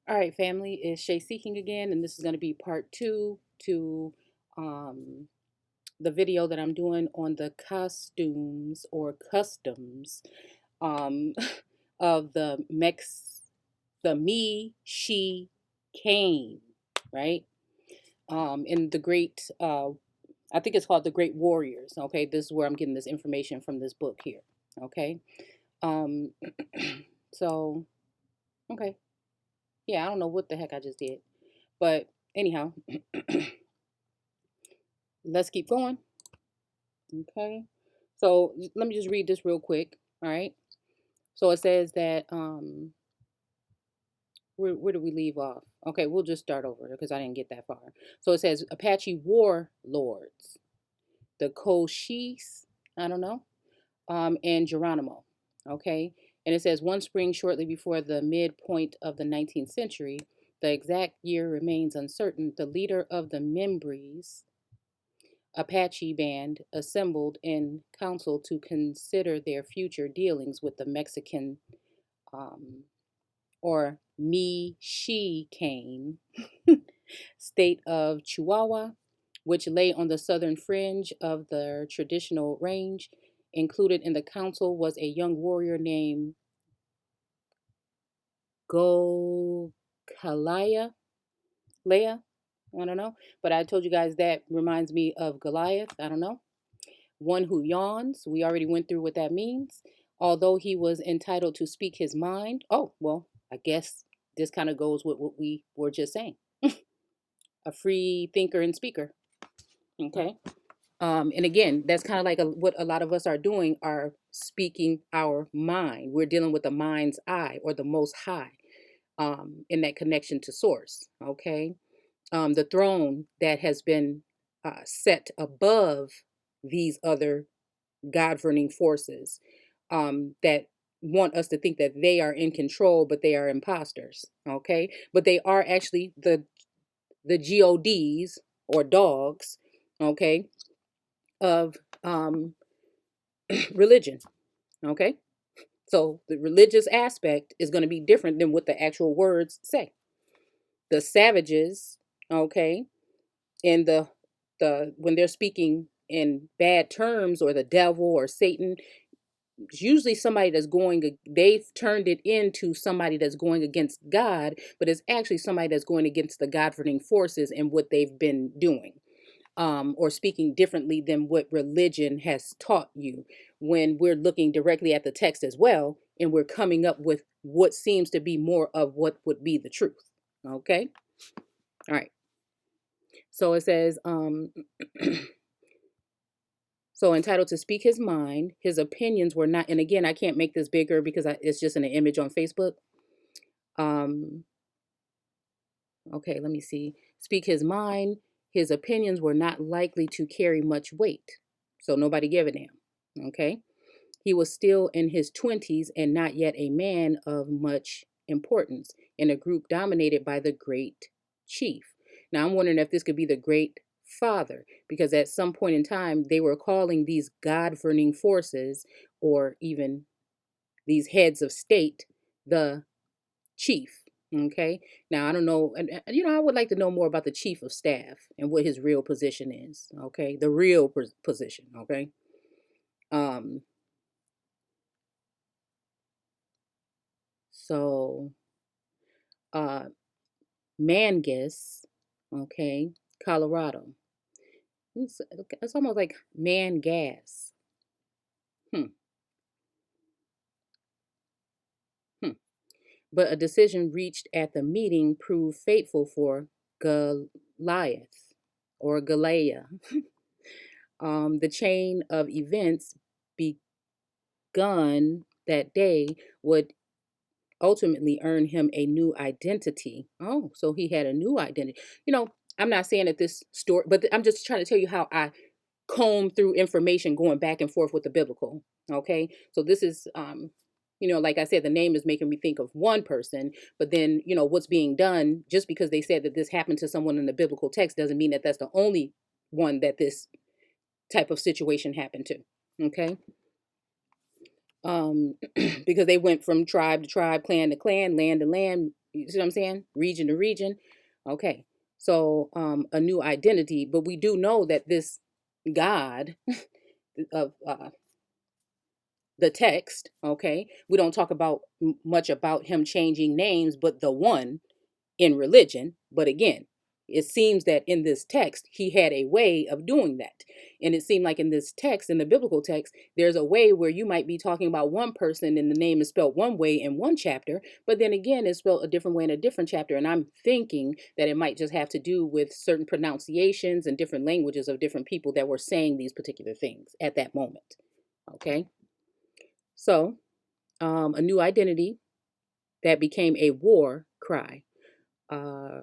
All right, family, it's Shay Seeking again, and this is going to be part two to um, the video that I'm doing on the costumes or customs um, of the me-xi-cain, right? In the great, I think it's called the Great Warriors. Okay, this is where I'm getting this information from this book here. Okay, um, so okay, yeah, I don't know what the heck I just did, but anyhow. Let's keep going. Okay. So let me just read this real quick. All right. So it says that where do we leave off? Okay, we'll just start over because I didn't get that far. So it says Apache warlords, the Cochise, I don't know, and Geronimo. Okay. And it says one spring shortly before the midpoint of the 19th century, the exact year remains uncertain. The leader of the Membrees Apache band assembled in council to consider their future dealings with the Mexican um, or me-xi-cain state of Chihuahua, which lay on the southern fringe of the traditional range. Included in the council was a young warrior named Gokalaya. Leia, I don't know. But I told you guys that reminds me of Goliath. I don't know. One who yawns. We already went through what that means. Although he was entitled to speak his mind. Oh, well, I guess this kind of goes with what we were just saying. A free thinker and speaker. Okay. And again, that's kind of like what a lot of us are doing, are speaking our mind. We're dealing with the mind's eye or the most high in that connection to source. Okay. The throne that has been set above these other governing forces that want us to think that they are in control, but they are imposters. Okay, but they are actually the gods or dogs. Okay, of religion. Okay, so the religious aspect is going to be different than what the actual words say. The savages, okay, in the when they're speaking in bad terms or the devil or Satan, it's usually somebody that's they've turned it into somebody that's going against God, but it's actually somebody that's going against the governing forces and what they've been doing, or speaking differently than what religion has taught you. When we're looking directly at the text as well, and we're coming up with what seems to be more of what would be the truth. Okay. All right. So it says, so entitled to speak his mind, his opinions were not, and again, I can't make this bigger because it's just an image on Facebook. Um, okay, let me see. Speak his mind, his opinions were not likely to carry much weight. So nobody gave a damn. Okay. He was still in his 20s and not yet a man of much importance in a group dominated by the great chief. Now, I'm wondering if this could be the great father, because at some point in time, they were calling these governing forces or even these heads of state the chief. Okay. Now, I don't know. I would like to know more about the chief of staff and what his real position is. Okay. The real position. Okay. Um, so, uh, Mangus, okay, Colorado. It's almost like man gas. Hmm, hmm. But a decision reached at the meeting proved fateful for Goliath or Galea. The chain of events begun that day would ultimately earn him a new identity. Oh, so he had a new identity. I'm not saying that this story, but I'm just trying to tell you how I comb through information going back and forth with the biblical. Okay. So this is, like I said, the name is making me think of one person, but then, what's being done, just because they said that this happened to someone in the biblical text doesn't mean that that's the only one that this type of situation happened to. Okay. Because they went from tribe to tribe, clan to clan, land to land, You see what I'm saying? Region to region. Okay. So a new identity, but we do know that this God of the text, okay, we don't talk about much about him changing names, but the one in religion. But again, it seems that in this text, he had a way of doing that. And it seemed like in this text, in the biblical text, there's a way where you might be talking about one person and the name is spelled one way in one chapter, but then again, it's spelled a different way in a different chapter. And I'm thinking that it might just have to do with certain pronunciations and different languages of different people that were saying these particular things at that moment. Okay. So, a new identity that became a war cry. Uh,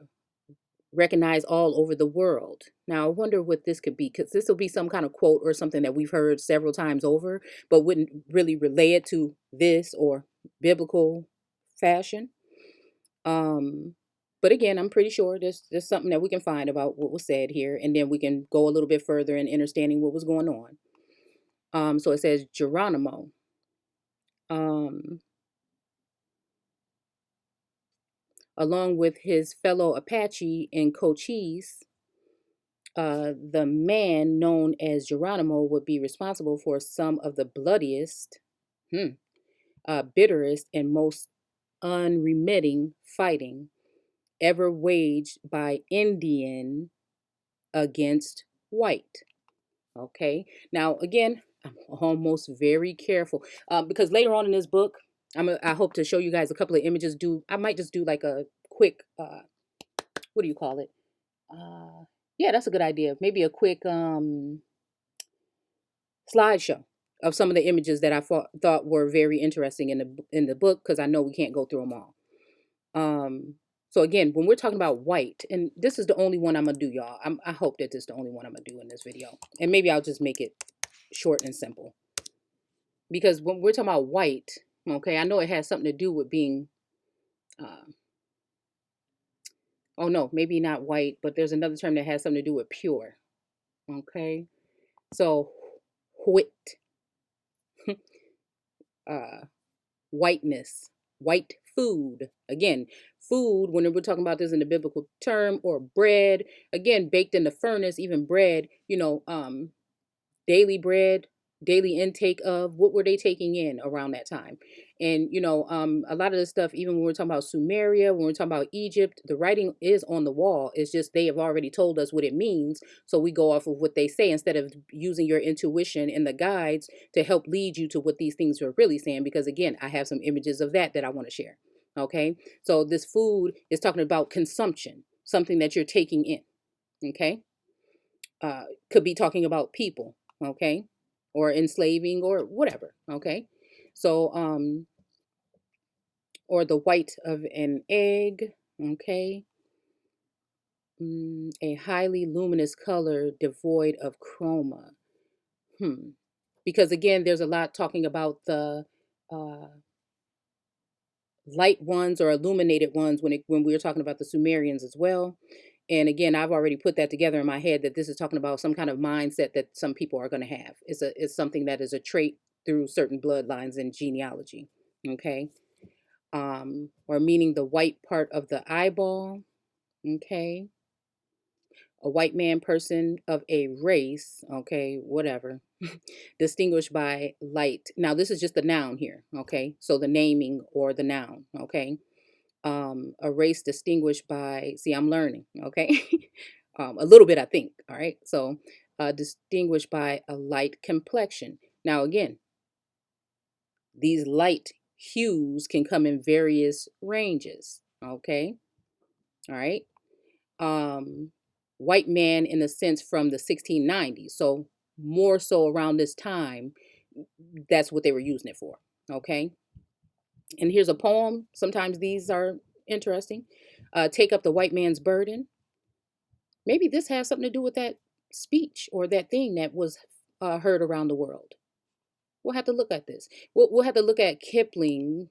Recognized all over the world. Now, I wonder what this could be, because this will be some kind of quote or something that we've heard several times over, but wouldn't really relay it to this or biblical fashion. Um, but again, I'm pretty sure there's something that we can find about what was said here, and then we can go a little bit further in understanding what was going on. So it says Geronimo. Um, Along with his fellow Apache and Cochise, the man known as Geronimo would be responsible for some of the bloodiest, bitterest, and most unremitting fighting ever waged by Indian against white. Okay. Now, again, I'm almost very careful because later on in this book, I hope to show you guys a couple of images. I might just do like a quick what do you call it? Yeah, that's a good idea. Maybe a quick slideshow of some of the images that I thought were very interesting in the book, because I know we can't go through them all. Um, so again, when we're talking about white, and this is the only one I'm gonna do, y'all. I hope that this is the only one I'm gonna do in this video, and maybe I'll just make it short and simple, because when we're talking about white, okay, I know it has something to do with being. Uh, oh no, maybe not white, but there's another term that has something to do with pure. Okay, so wit. uh, Whiteness, white food. Again, food, when we're talking about this in the biblical term, or bread, again, baked in the furnace, even bread, daily bread, daily intake of what were they taking in around that time. And a lot of this stuff, even when we're talking about Sumeria, when we're talking about Egypt, the writing is on the wall. It's just they have already told us what it means, so we go off of what they say instead of using your intuition and the guides to help lead you to what these things are really saying. Because again, I have some images of that I want to share. Okay, so this food is talking about consumption, something that you're taking in. Okay, could be talking about people, okay, or enslaving or whatever, okay. So or the white of an egg, okay. A highly luminous color devoid of chroma. Because again, there's a lot talking about the uh, light ones or illuminated ones when we were talking about the Sumerians as well. And again, I've already put that together in my head that this is talking about some kind of mindset that some people are going to have. It's something that is a trait through certain bloodlines and genealogy. Okay. Or meaning the white part of the eyeball. Okay. A white man, person of a race, okay, whatever, distinguished by light. Now, this is just the noun here, okay? So the naming or the noun, okay? A race distinguished by, see, I'm learning, okay? A little bit, I think, all right? So distinguished by a light complexion. Now, again, these light hues can come in various ranges, okay? All right? um, White man in a sense from the 1690s. So more so around this time, that's what they were using it for. Okay. And here's a poem. Sometimes these are interesting. Take up the white man's burden. Maybe this has something to do with that speech or that thing that was heard around the world. We'll have to look at this. We'll have to look at Kipling's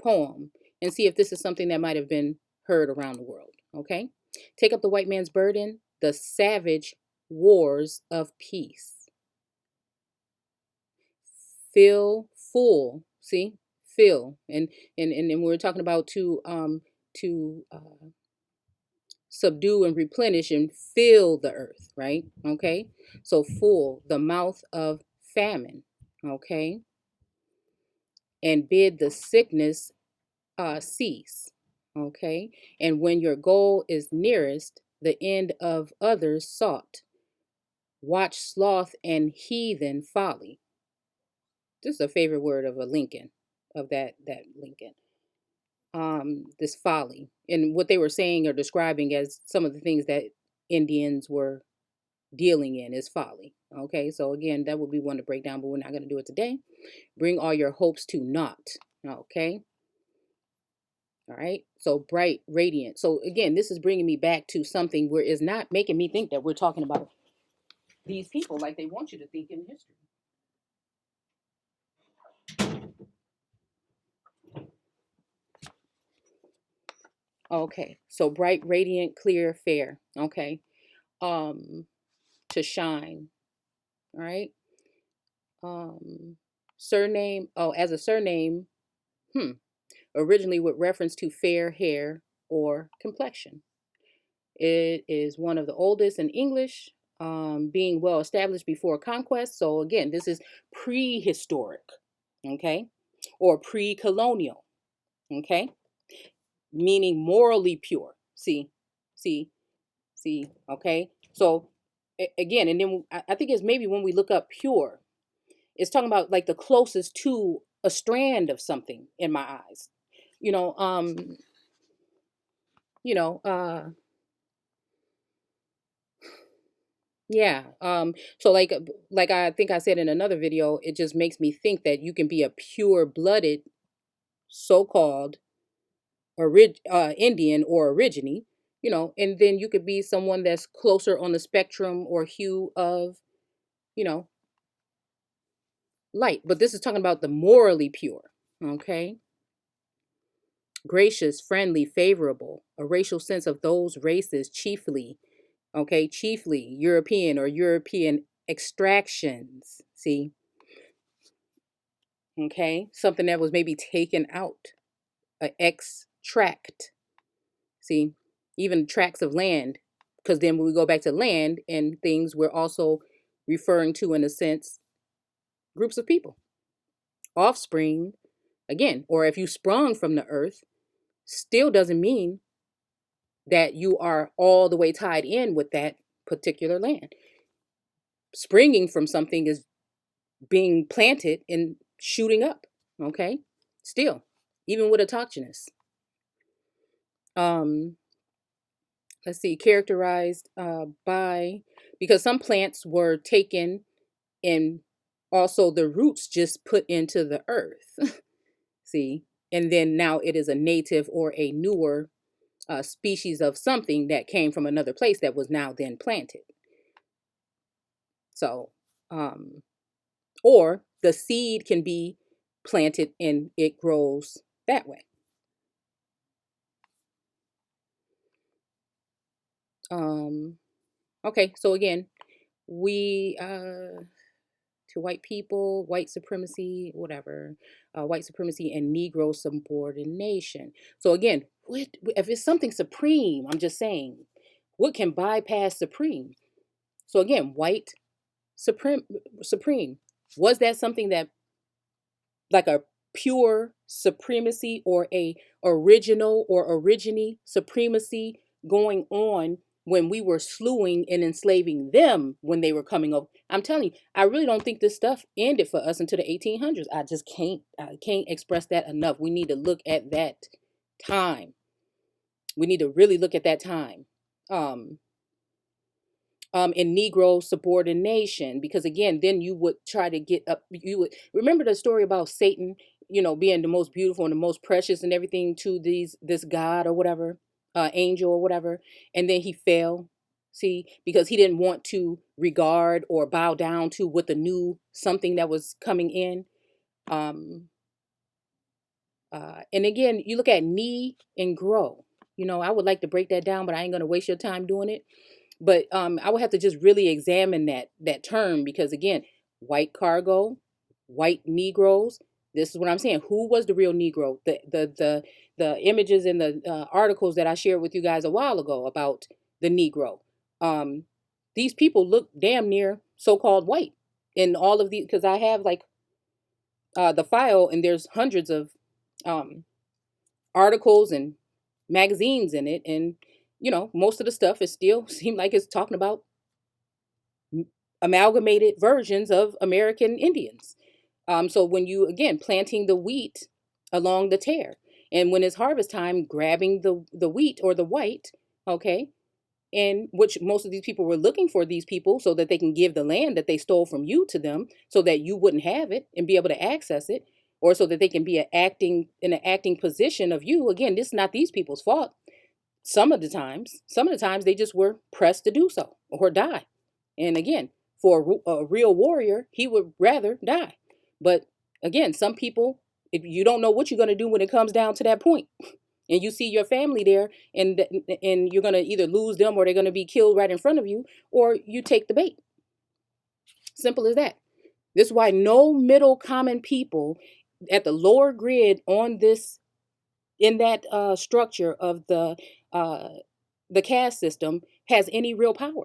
poem and see if this is something that might have been heard around the world. Okay. Take up the white man's burden, the savage wars of peace. Feel full. See? Feel. And we're talking about too to subdue and replenish and fill the earth, right? Okay. So full, the mouth of famine, okay, and bid the sickness cease, okay. And when your goal is nearest, the end of others sought. Watch sloth and heathen folly. This is a favorite word of a Lincoln, of that Lincoln. This folly, and what they were saying or describing as some of the things that Indians were dealing in is folly. Okay, so again, that would be one to break down, but we're not going to do it today. Bring all your hopes to naught. Okay, all right. So bright, radiant. So again, this is bringing me back to something where it's not making me think that we're talking about these people like they want you to think in history. Okay, so bright, radiant, clear, fair. Okay, um, to shine. All right. Um, surname. Oh, as a surname. Hmm. Originally with reference to fair hair or complexion. It is one of the oldest in English, being well established before conquest. So again, this is prehistoric, okay, or pre-colonial, okay, meaning morally pure. See, see, okay. So again, and then I think it's maybe when we look up pure, it's talking about like the closest to a strand of something in my eyes. You know, um, you know, yeah. So like I think I said in another video, it just makes me think that you can be a pure-blooded so-called Indian or origine, and then you could be someone that's closer on the spectrum or hue of, you know, light. But this is talking about the morally pure, okay? Gracious, friendly, favorable, a racial sense of those races chiefly, okay, chiefly European or European extractions. See, okay, something that was maybe taken out, a extract. See, even tracts of land, because then when we go back to land and things, we're also referring to, in a sense, groups of people, offspring, again, or if you sprung from the earth, still doesn't mean that you are all the way tied in with that particular land. Springing from something is being planted and shooting up, okay? Still, even with autochthonous. Um, let's see, characterized by, because some plants were taken and also the roots just put into the earth, see? And then now it is a native or a newer species of something that came from another place that was now then planted. So, um, or the seed can be planted and it grows that way. Um, okay, so again, we to white people, white supremacy, whatever, white supremacy and Negro subordination. So again, if it's something supreme, I'm just saying, what can bypass supreme? So again, white supreme. Was that something that like a pure supremacy or a original or origine supremacy going on when we were slewing and enslaving them when they were coming over? I'm telling you, I really don't think this stuff ended for us until the 1800s. I can't express that enough. We need to look at that time. We need to really look at that time. Um, in Negro subordination, because again, then you would try to get up. You would remember the story about Satan, being the most beautiful and the most precious and everything to this God or whatever, angel or whatever, and then he fell. See, because he didn't want to regard or bow down to what the new something that was coming in. Um, and again, you look at knee and grow. I would like to break that down, but I ain't gonna waste your time doing it. But I would have to just really examine that term, because again, white cargo, white Negroes. This is what I'm saying. Who was the real Negro? the images and the articles that I shared with you guys a while ago about the Negro. Um, these people look damn near so-called white in all of these, because I have like the file, and there's hundreds of um, articles and magazines in it, and most of the stuff is still seem like it's talking about amalgamated versions of American Indians. So when you again planting the wheat along the tear, and when it's harvest time, grabbing the wheat or the white, okay, and which most of these people were looking for these people so that they can give the land that they stole from you to them, so that you wouldn't have it and be able to access it, or so that they can be in an acting position of you. Again, this is not these people's fault. Some of the times they just were pressed to do so or die. And again, for a real warrior, he would rather die. But again, some people, if you don't know what you're going to do when it comes down to that point, and you see your family there, and you're going to either lose them or they're going to be killed right in front of you, or you take the bait. Simple as that. This is why no middle common people at the lower grid on this, in that structure of the caste system, has any real power.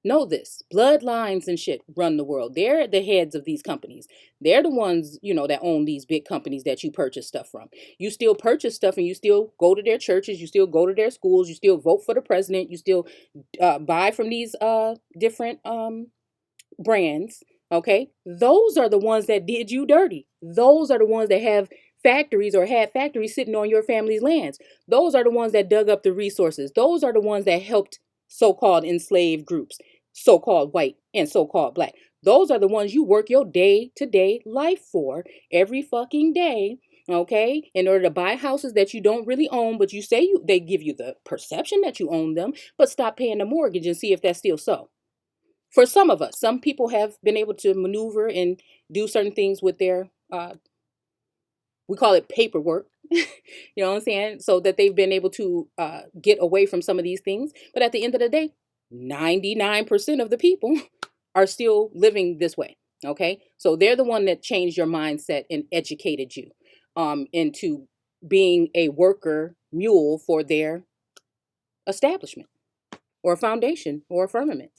Know this. Bloodlines and shit run the world. They're the heads of these companies. They're the ones, that own these big companies that you purchase stuff from. You still purchase stuff, and you still go to their churches. You still go to their schools. You still vote for the president. You still buy from these different brands. Okay. Those are the ones that did you dirty. Those are the ones that have factories or had factories sitting on your family's lands. Those are the ones that dug up the resources. Those are the ones that helped so-called enslaved groups, so-called white and so-called black. Those are the ones you work your day-to-day life for every fucking day. Okay, in order to buy houses that you don't really own, but they give you the perception that you own them, but stop paying the mortgage and see if that's still so. For some of us, some people have been able to maneuver and do certain things with their we call it paperwork. You know what I'm saying? So that they've been able to get away from some of these things. But at the end of the day, 99% of the people are still living this way. Okay. So they're the one that changed your mindset and educated you into being a worker mule for their establishment or foundation or firmament.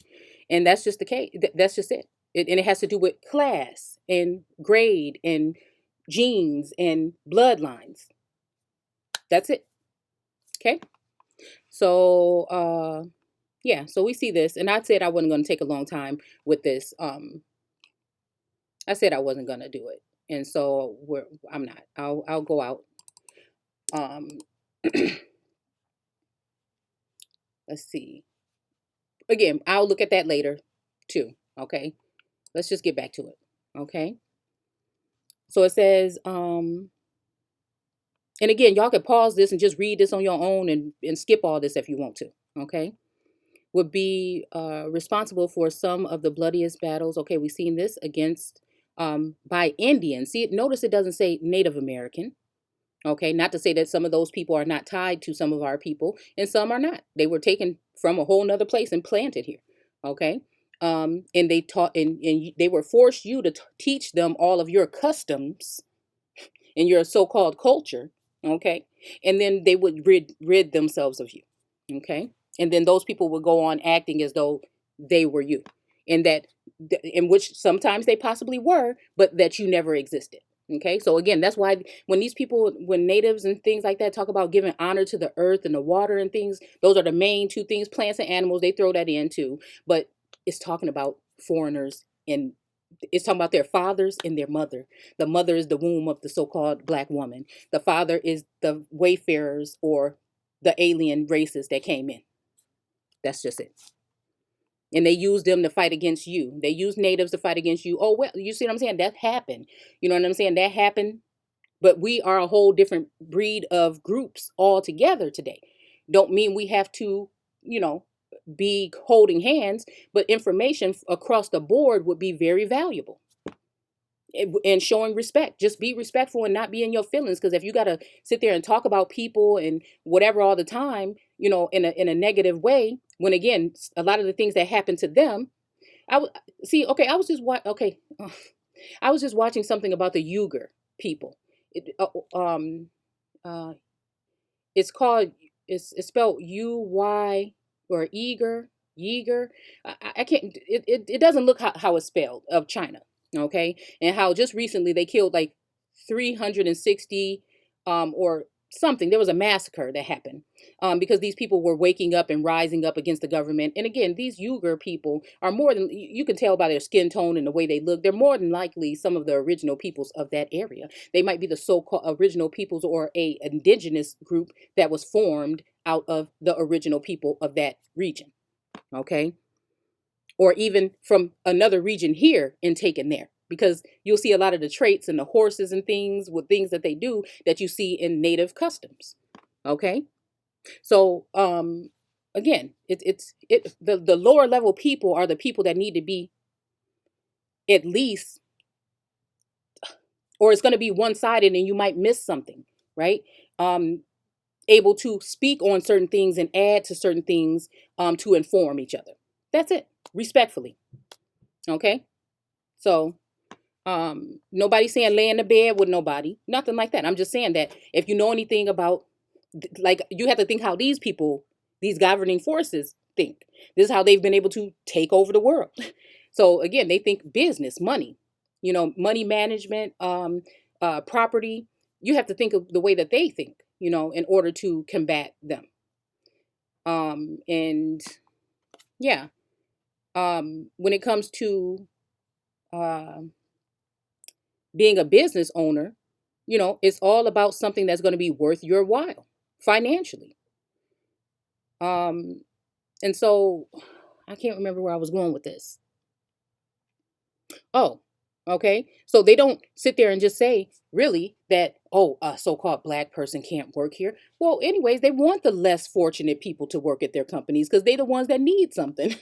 And that's just the case. That's just it. And it has to do with class and grade and genes and bloodlines. That's it. Okay. So yeah, so we see this, and I said I wasn't going to take a long time with this. I said I wasn't going to do it, and so I'm not. I'll go out. Let's see. Again, I'll look at that later too. Okay. Let's just get back to it. Okay. So it says, and again, y'all can pause this and just read this on your own and skip all this if you want to. Okay. Would be responsible for some of the bloodiest battles. Okay, we've seen this against by Indians. See, notice it doesn't say Native American. Okay, not to say that some of those people are not tied to some of our people, and some are not. They were taken from a whole nother place and planted here. Okay, and they taught, and they were forced you to teach them all of your customs and your so-called culture. Okay, and then they would rid themselves of you. Okay, and then those people would go on acting as though they were you, and that in which sometimes they possibly were, but that you never existed. Okay, so again, that's why when these people, when natives and things like that talk about giving honor to the earth and the water and things, those are the main two things. Plants and animals, they throw that in too, but it's talking about foreigners, and it's talking about their fathers and their mother. The mother is the womb of the so-called black woman. The father is the wayfarers or the alien races that came in. That's just it. And they use them to fight against you. They use natives to fight against you. Oh, well, you see what I'm saying? That happened. You know what I'm saying? That happened. But we are a whole different breed of groups altogether today. Don't mean we have to, be holding hands, but information across the board would be very valuable. And showing respect. Just be respectful and not be in your feelings. Because if you got to sit there and talk about people and whatever all the time, in a negative way, when again, a lot of the things that happen to them, I was just watching something about the Uyghur people. It, uh, it's called, it's spelled U-Y, or Yeager. I can't, it doesn't look how it's spelled, of China. Okay. And how just recently they killed like 360, or something. There was a massacre that happened, because these people were waking up and rising up against the government. And again, these Uyghur people are more than, you can tell by their skin tone and the way they look, they're more than likely some of the original peoples of that area. They might be the so-called original peoples, or a indigenous group that was formed out of the original people of that region. Okay. Or even from another region here and taken there, because you'll see a lot of the traits and the horses and things with things that they do that you see in native customs. Okay. So again, the lower level people are the people that need to be, at least, or it's going to be one-sided and you might miss something, right? um Able to speak on certain things and add to certain things, to inform each other. That's it, respectfully. Okay. So nobody's saying lay in the bed with nobody, nothing like that. I'm just saying that if you know anything about, like, you have to think how these people, these governing forces think. This is how they've been able to take over the world. So again, they think business, money, money management, property. You have to think of the way that they think, in order to combat them. And yeah, when it comes to uh, being a business owner, it's all about something that's going to be worth your while financially. Um, and so I can't remember where I was going with this. Oh, okay. So they don't sit there and just say, really, that, oh, a so called black person can't work here. Well, anyways, they want the less fortunate people to work at their companies because they're the ones that need something.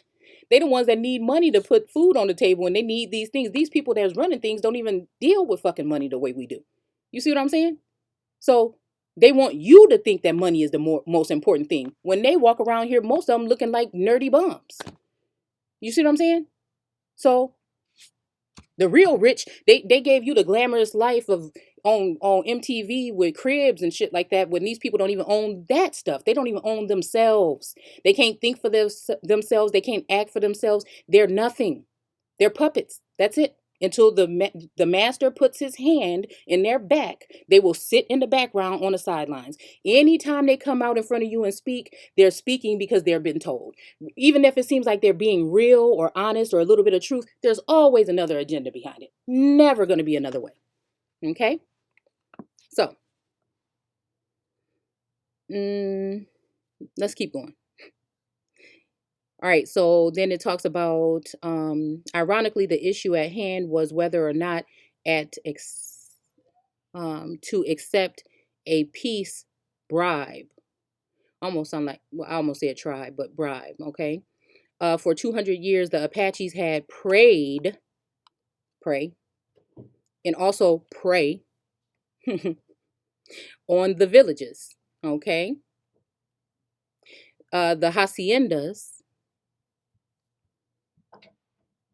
They're the ones that need money to put food on the table, and they need these things. These people that's running things don't even deal with fucking money the way we do. You see what I'm saying? So they want you to think that money is the most important thing when they walk around here, most of them looking like nerdy bums. You see what I'm saying? So the real rich, they gave you the glamorous life of on MTV with cribs and shit like that, when these people don't even own that stuff. They don't even own themselves. They can't think for themselves. They can't act for themselves. They're nothing. They're puppets. That's it. Until the master puts his hand in their back, they will sit in the background on the sidelines. Anytime they come out in front of you and speak, they're speaking because they're been told. Even if it seems like they're being real or honest or a little bit of truth, there's always another agenda behind it. Never going to be another way. Okay? So, let's keep going. All right, so then it talks about, ironically, the issue at hand was whether or not to accept a peace bribe. Almost sound like, well, I almost said tribe, but bribe, okay? For 200 years, the Apaches had pray, and also prey on the villages, okay? The haciendas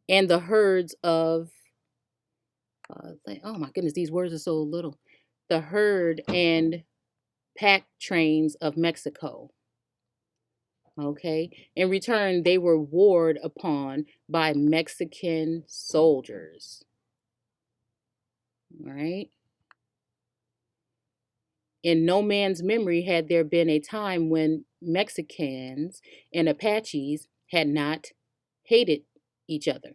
and the herds of, oh my goodness, these words are so little. The herd and pack trains of Mexico. Okay. In return, they were warred upon by Mexican soldiers. All right. In no man's memory had there been a time when Mexicans and Apaches had not hated each other.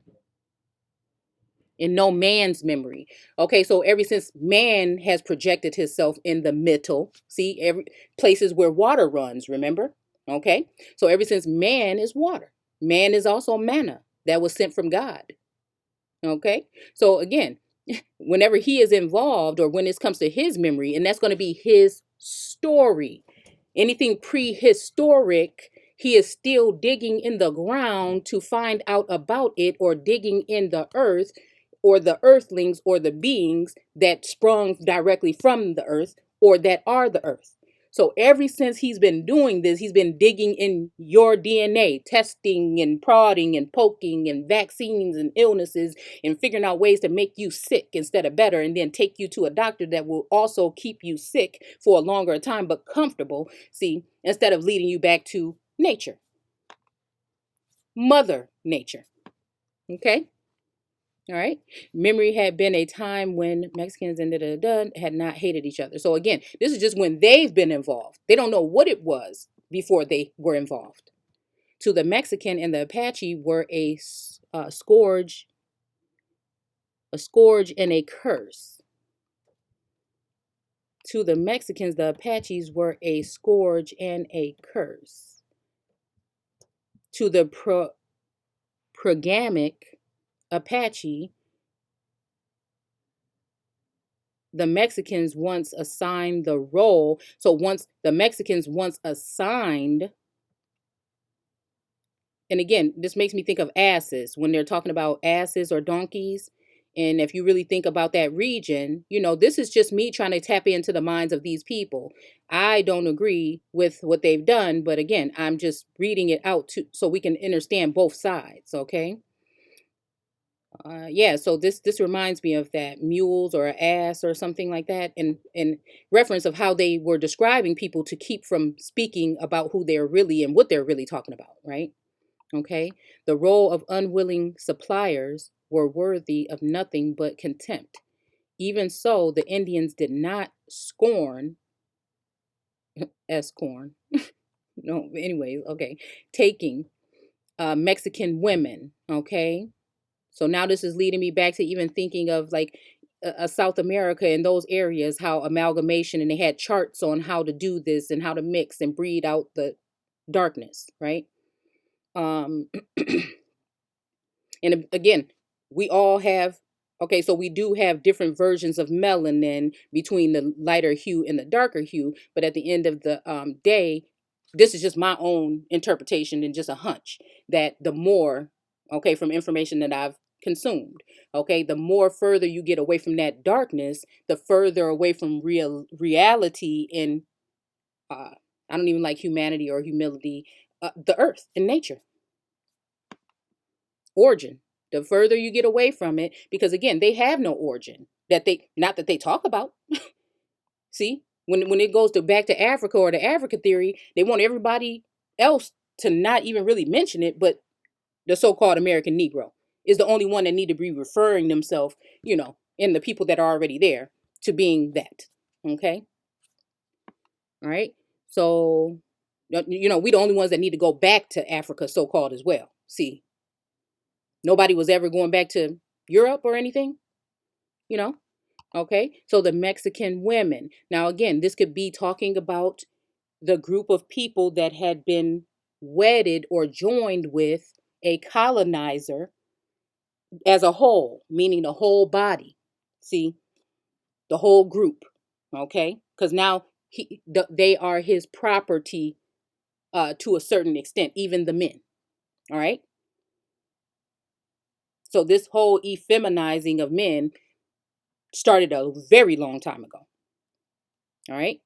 In no man's memory. Okay, so ever since man has projected himself in the middle, see, every places where water runs, remember? Okay, so ever since man is water, man is also manna that was sent from God. Okay, so again, whenever he is involved, or when it comes to his memory, and that's going to be his story, anything prehistoric, he is still digging in the ground to find out about it, or digging in the earth, or the earthlings, or the beings that sprung directly from the earth, or that are the earth. So ever since he's been doing this, he's been digging in your DNA, testing and prodding and poking and vaccines and illnesses and figuring out ways to make you sick instead of better, and then take you to a doctor that will also keep you sick for a longer time but comfortable. See, instead of leading you back to nature, Mother Nature. Okay? All right. Memory had been a time when Mexicans and had not hated each other. So again, this is just when they've been involved. They don't know what it was before they were involved. To the Mexican and the Apache were a scourge and a curse. To the Mexicans, the Apaches were a scourge and a curse. To the progamic Apache, the Mexicans once assigned the role. So once the Mexicans once assigned, and again, this makes me think of asses when they're talking about asses or donkeys. And if you really think about that region, this is just me trying to tap into the minds of these people. I don't agree with what they've done, but again, I'm just reading it out so we can understand both sides, okay? Yeah, so this reminds me of that mules or ass or something like that, and in reference of how they were describing people to keep from speaking about who they're really and what they're really talking about, right? Okay, the role of unwilling suppliers were worthy of nothing but contempt. Even so, the Indians did not scorn corn. No, anyways, okay, taking Mexican women, okay. So now this is leading me back to even thinking of like South America and those areas, how amalgamation, and they had charts on how to do this and how to mix and breed out the darkness, right? Um, and again, we all have, okay, so we do have different versions of melanin between the lighter hue and the darker hue, but at the end of the day, this is just my own interpretation and just a hunch that the more, okay, from information that I've consumed, okay, the more further you get away from that darkness, the further away from reality in, uh, I don't even like humanity or humility, the earth and nature. Origin. The further you get away from it, because again, they have no origin that they, not that they talk about. See, when it goes to back to Africa or the Africa theory, they want everybody else to not even really mention it, but the so-called American Negro is the only one that need to be referring themselves, and the people that are already there to being that. Okay. All right. So, we the only ones that need to go back to Africa, so-called, as well. See, nobody was ever going back to Europe or anything, you know? Okay. So the Mexican women. Now, again, this could be talking about the group of people that had been wedded or joined with a colonizer as a whole, meaning the whole body. See, the whole group. Okay. Because now they are his property to a certain extent, even the men. All right. So this whole effeminizing of men started a very long time ago. All right.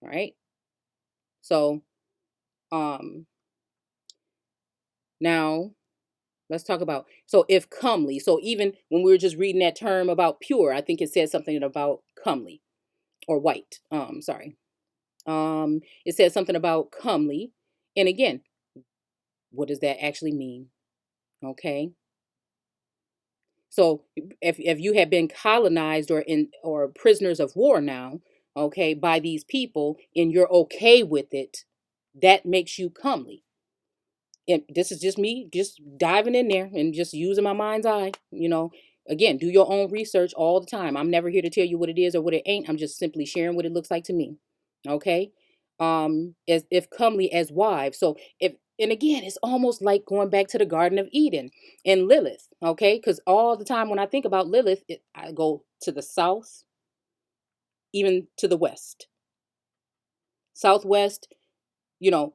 All right. So, um, now let's talk about, so if comely. So even when we were just reading that term about pure, I think it said something about comely or white. Sorry. It said something about comely. And again, what does that actually mean? Okay. So if you have been colonized or prisoners of war now, okay, by these people, and you're okay with it, that makes you comely. And this is just me just diving in there and just using my mind's eye. Again, do your own research all the time. I'm never here to tell you what it is or what it ain't. I'm just simply sharing what it looks like to me. Okay. As if comely as wives. So if, and again, it's almost like going back to the Garden of Eden and Lilith. Okay. Because all the time when I think about Lilith, I go to the south, even to the west, southwest, you know,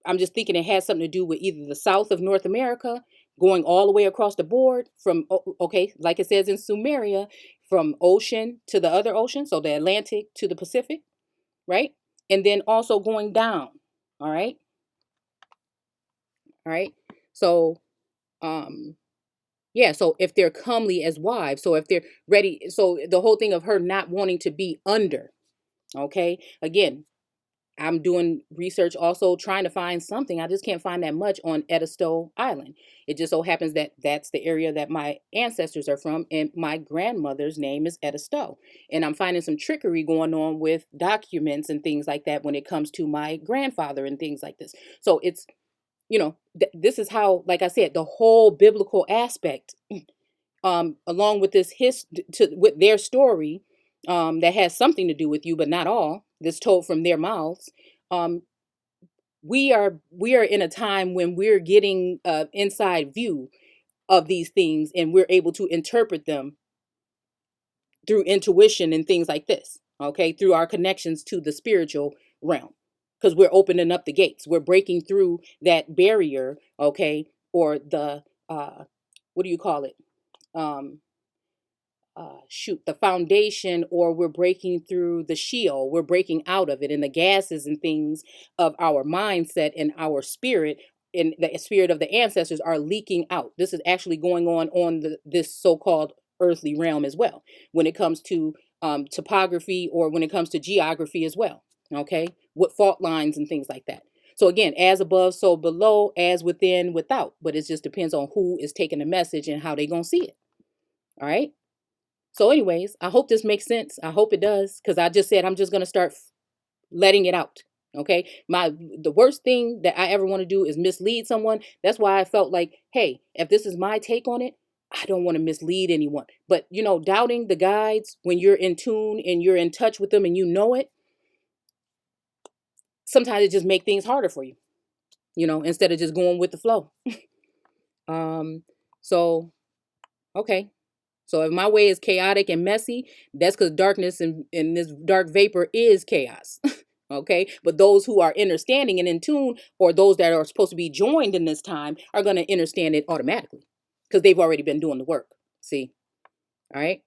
I'm just thinking it has something to do with either the south of North America, going all the way across the board from, okay, like it says in Sumeria, from ocean to the other ocean, so the Atlantic to the Pacific, right? And then also going down. All right. All right. So, um, yeah, so if they're comely as wives, so if they're ready, so the whole thing of her not wanting to be under, okay? Again, I'm doing research also trying to find something. I just can't find that much on Edisto Island. It just so happens that that's the area that my ancestors are from, and my grandmother's name is Edisto. And I'm finding some trickery going on with documents and things like that when it comes to my grandfather and things like this. So it's, this is how, like I said, the whole biblical aspect, along with this with their story, that has something to do with you, but not all. This told from their mouths. Um, we are in a time when we're getting inside view of these things, and we're able to interpret them through intuition and things like this. Okay, through our connections to the spiritual realm, because we're opening up the gates. We're breaking through that barrier. Okay, or the what do you call it? Um, the foundation, or we're breaking through the shield, we're breaking out of it, and the gases and things of our mindset and our spirit and the spirit of the ancestors are leaking out. This is actually going on this so-called earthly realm as well, when it comes to topography, or when it comes to geography as well. Okay, what fault lines and things like that. So again, as above so below, as within without, but it just depends on who is taking the message and how they gonna see it. All right. So, anyways, I hope this makes sense. I hope it does, because I just said I'm just gonna start letting it out. Okay, the worst thing that I ever want to do is mislead someone. That's why I felt like, hey, if this is my take on it, I don't want to mislead anyone. But doubting the guides when you're in tune and you're in touch with them and you know it, sometimes it just make things harder for you. Instead of just going with the flow. Um. So okay. So if my way is chaotic and messy, that's because darkness and this dark vapor is chaos. Okay. But those who are understanding and in tune, or those that are supposed to be joined in this time, are going to understand it automatically, because they've already been doing the work. See? All right.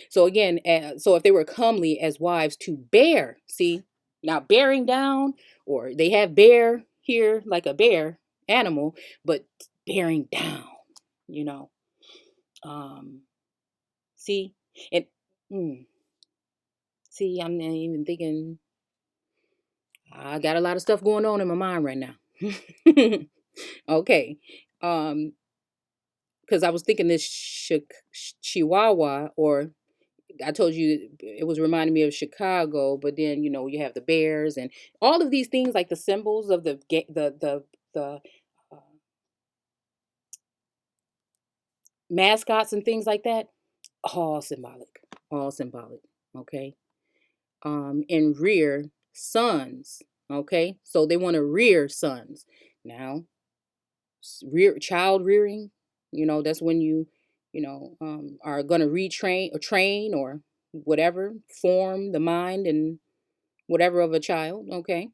So again, so if they were comely as wives to bear, see, now bearing down, or they have bear here like a bear animal, but bearing down, you know, um, see, and mm, see, I'm not even thinking. I got a lot of stuff going on in my mind right now. Okay, um, because I was thinking this Chihuahua, or I told you it was reminding me of Chicago, but then you have the bears and all of these things, like the symbols of the uh, mascots and things like that. All symbolic, all symbolic. Okay. And rear sons. Okay, so they want to rear sons. Now, rear child rearing, that's when are going to retrain or train, or whatever, form the mind and whatever of a child. Okay,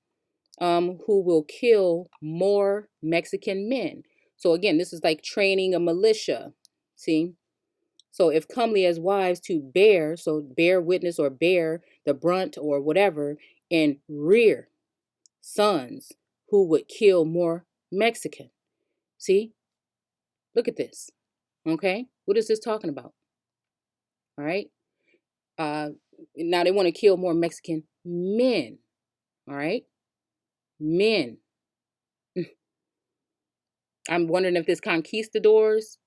who will kill more Mexican men. So again, this is like training a militia. See, so if comely as wives to bear, so bear witness or bear the brunt or whatever, and rear sons who would kill more Mexican. See, look at this. Okay, what is this talking about? All right. Uh, Now they want to kill more Mexican men. All right, men. I'm wondering if this conquistadors.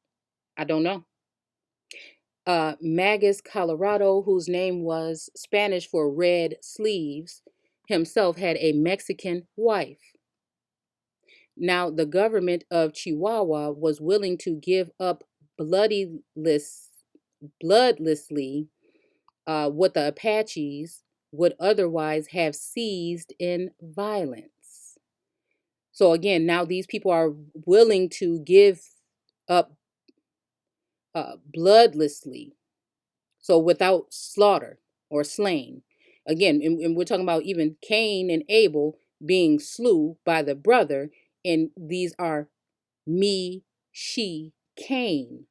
I don't know. Magus Colorado, whose name was Spanish for red sleeves, himself had a Mexican wife. Now, the government of Chihuahua was willing to give up bloodless, bloodlessly what the Apaches would otherwise have seized in violence. So, again, now these people are willing to give up bloodlessly, so without slaughter or slain. Again, and we're talking about even Cain and Abel being slew by the brother, and these are me-xi-cain.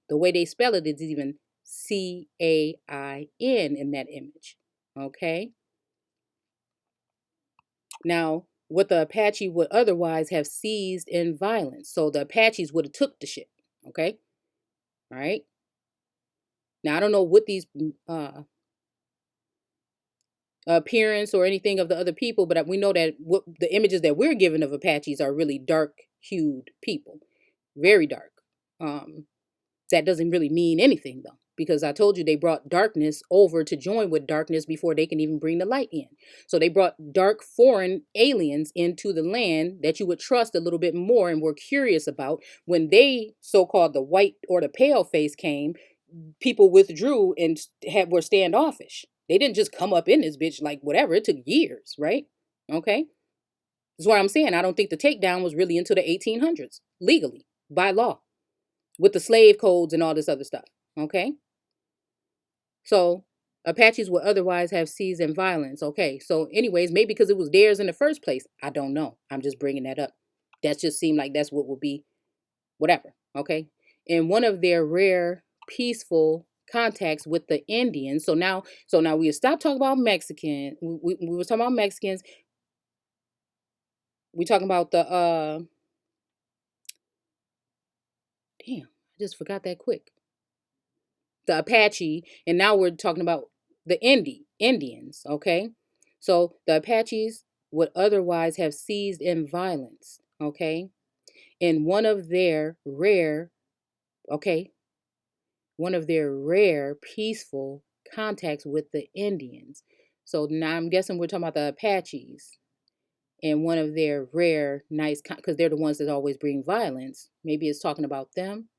The way they spell it is even Cain in that image. Okay? Now, what the Apache would otherwise have seized in violence. So the Apaches would have took the shit. Okay? All right? Now, I don't know what these appearance or anything of the other people, but we know that what the images that we're given of Apaches are really dark hued people, very dark. That doesn't really mean anything though, because I told you they brought darkness over to join with darkness before they can even bring the light in. So they brought dark foreign aliens into the land that you would trust a little bit more and were curious about. When they, so-called the white or the pale face, came, people withdrew and were standoffish. They didn't just come up in this bitch like whatever. It took years, right? Okay. That's what I'm saying. I don't think the takedown was really until the 1800s, legally, by law, with the slave codes and all this other stuff. Okay. So Apaches would otherwise have seized in violence. Okay. So, anyways, maybe because it was theirs in the first place. I don't know. I'm just bringing that up. That just seemed like that's what would be whatever. Okay. And one of their rare peaceful contacts with the Indians. So now we stop talking about Mexican. We were talking about Mexicans. We talking about the damn, I just forgot that quick. The Apache, and now we're talking about the Indians, okay? So the Apaches would otherwise have seized in violence, okay? In okay, one of their rare peaceful contacts with the Indians. So now I'm guessing we're talking about the Apaches and one of their rare nice, because they're the ones that always bring violence. Maybe it's talking about them.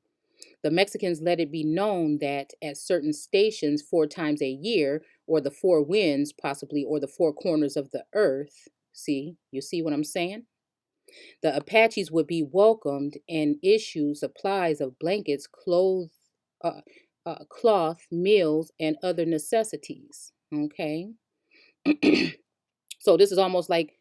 The Mexicans let it be known that at certain stations 4 times a year, or the four winds possibly, or the four corners of the earth, you see what I'm saying? The Apaches would be welcomed and issue supplies of blankets, uh, cloth, meals, and other necessities. Okay. So this is almost like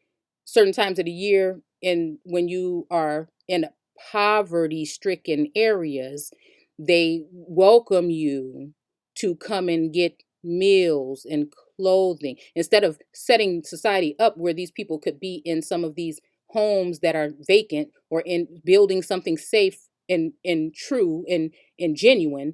certain times of the year, and when you are in poverty stricken areas, they welcome you to come and get meals and clothing instead of setting society up where these people could be in some of these homes that are vacant, or in building something safe and true and genuine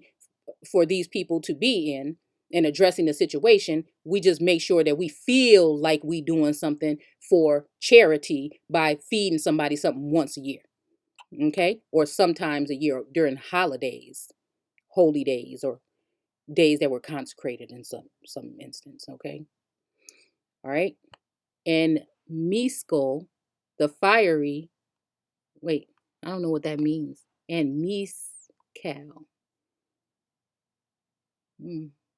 for these people to be in, and addressing the situation. We just make sure that we feel like we doing something for charity by feeding somebody something once a year, okay, or sometimes a year during holidays, holy days, or days that were consecrated in some instance. Okay. All right. And Mescal, the fiery, wait, I don't know what that means. And Mescal,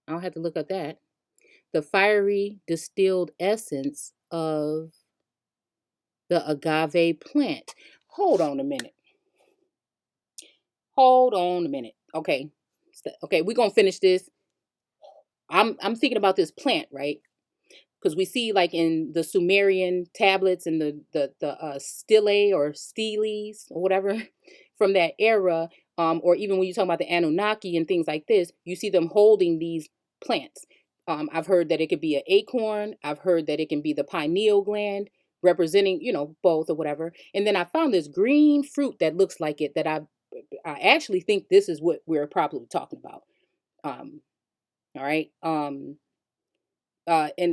I'll have to look at that. The fiery distilled essence of the agave plant. Hold on a minute. Hold on a minute. Okay. Okay, we're gonna finish this. I'm thinking about this plant, right? Because we see like in the Sumerian tablets and the stele or steles or whatever from that era, or even when you talk about the Anunnaki and things like this, you see them holding these plants. I've heard that it could be an acorn. I've heard that it can be the pineal gland representing, both or whatever. And then I found this green fruit that looks like it, that I actually think this is what we're probably talking about. All right. And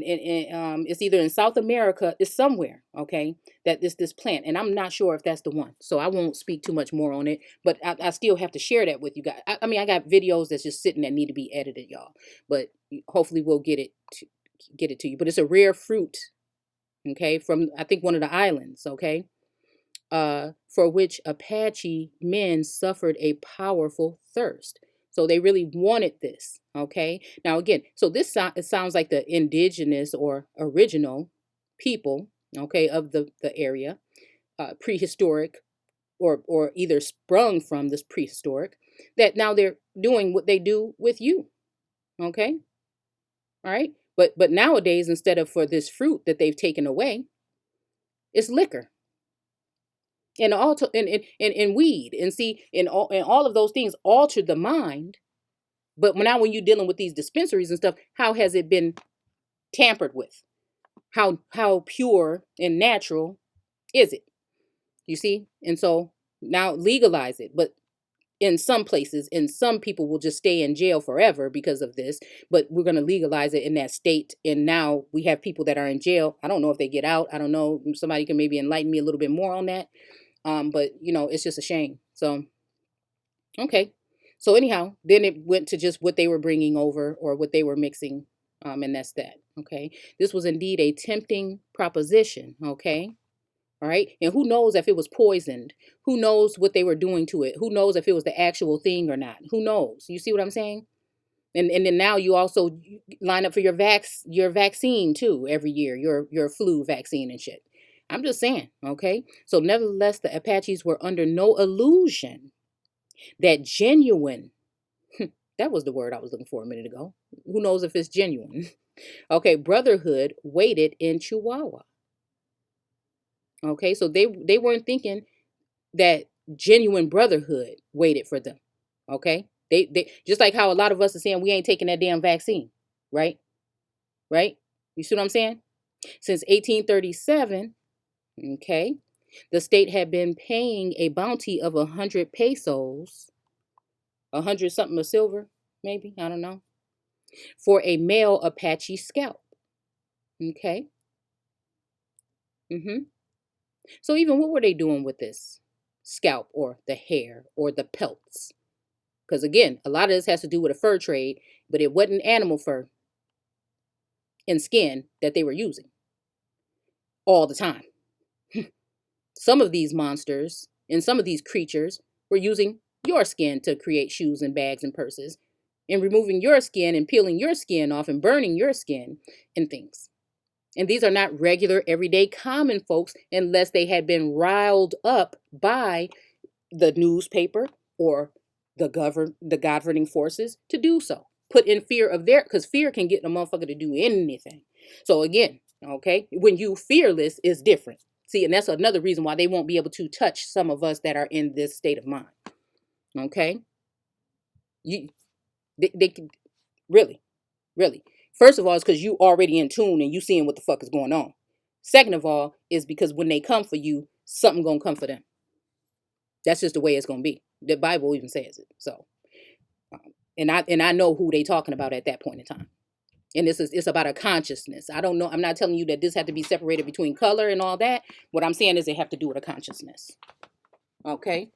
it's either in South America, it's somewhere, okay, that this plant, and I'm not sure if that's the one, so I won't speak too much more on it, but I still have to share that with you guys. I mean, I got videos that's just sitting that need to be edited, y'all, but hopefully we'll get it to you. But it's a rare fruit, okay, from I think one of the islands, okay, for which Apache men suffered a powerful thirst. So they really wanted this. Okay. Now, again, so it sounds like the indigenous or original people, okay, of the area, prehistoric, or either sprung from this prehistoric, that now they're doing what they do with you. Okay. All right. But nowadays, instead of for this fruit that they've taken away, it's liquor and alter and weed, and see, and all of those things altered the mind. But now when you're dealing with these dispensaries and stuff, how has it been tampered with? How pure and natural is it? You see? And so now legalize it. But in some places, and some people will just stay in jail forever because of this, but we're going to legalize it in that state. And now we have people that are in jail. I don't know if they get out. I don't know. Somebody can maybe enlighten me a little bit more on that. But it's just a shame. So okay. So anyhow, then it went to just what they were bringing over or what they were mixing. And that's that. Okay. This was indeed a tempting proposition. Okay. All right. And who knows if it was poisoned? Who knows what they were doing to it? Who knows if it was the actual thing or not? Who knows? You see what I'm saying? And then now you also line up for your vaccine too every year, your flu vaccine and shit. I'm just saying, okay? So nevertheless, the Apaches were under no illusion that genuine, that was the word I was looking for a minute ago. Who knows if it's genuine? Okay, brotherhood waited in Chihuahua. Okay, so they weren't thinking that genuine brotherhood waited for them. Okay? They just like how a lot of us are saying we ain't taking that damn vaccine, right? Right? You see what I'm saying? Since 1837, okay, the state had been paying a bounty of 100 pesos, 100 something of silver, maybe, I don't know, for a male Apache scalp. Okay? Mm-hmm. So even what were they doing with this scalp or the hair or the pelts? Because again, a lot of this has to do with a fur trade, but it wasn't animal fur and skin that they were using all the time. Some of these monsters and some of these creatures were using your skin to create shoes and bags and purses, and removing your skin and peeling your skin off and burning your skin and things. And these are not regular, everyday, common folks unless they had been riled up by the newspaper or the governing forces to do so. Put in fear of their, because fear can get a motherfucker to do anything. So again, okay, when you fearless is different. See, and that's another reason why they won't be able to touch some of us that are in this state of mind. Okay, you they can really, really. First of all, it's because you already in tune and you seeing what the fuck is going on. Second of all, is because when they come for you, something gonna come for them. That's just the way it's gonna be. The Bible even says it. So, and I know who they talking about at that point in time. And it's about a consciousness. I don't know. I'm not telling you that this had to be separated between color and all that. What I'm saying is they have to do with a consciousness. Okay.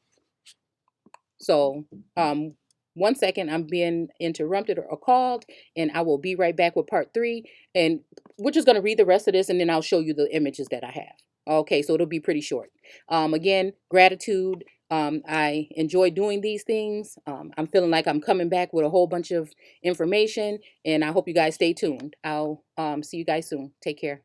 So, one second, I'm being interrupted or called, and I will be right back with part 3. And we're just going to read the rest of this, and then I'll show you the images that I have. Okay, so it'll be pretty short. Again, gratitude. I enjoy doing these things. I'm feeling like I'm coming back with a whole bunch of information, and I hope you guys stay tuned. I'll see you guys soon. Take care.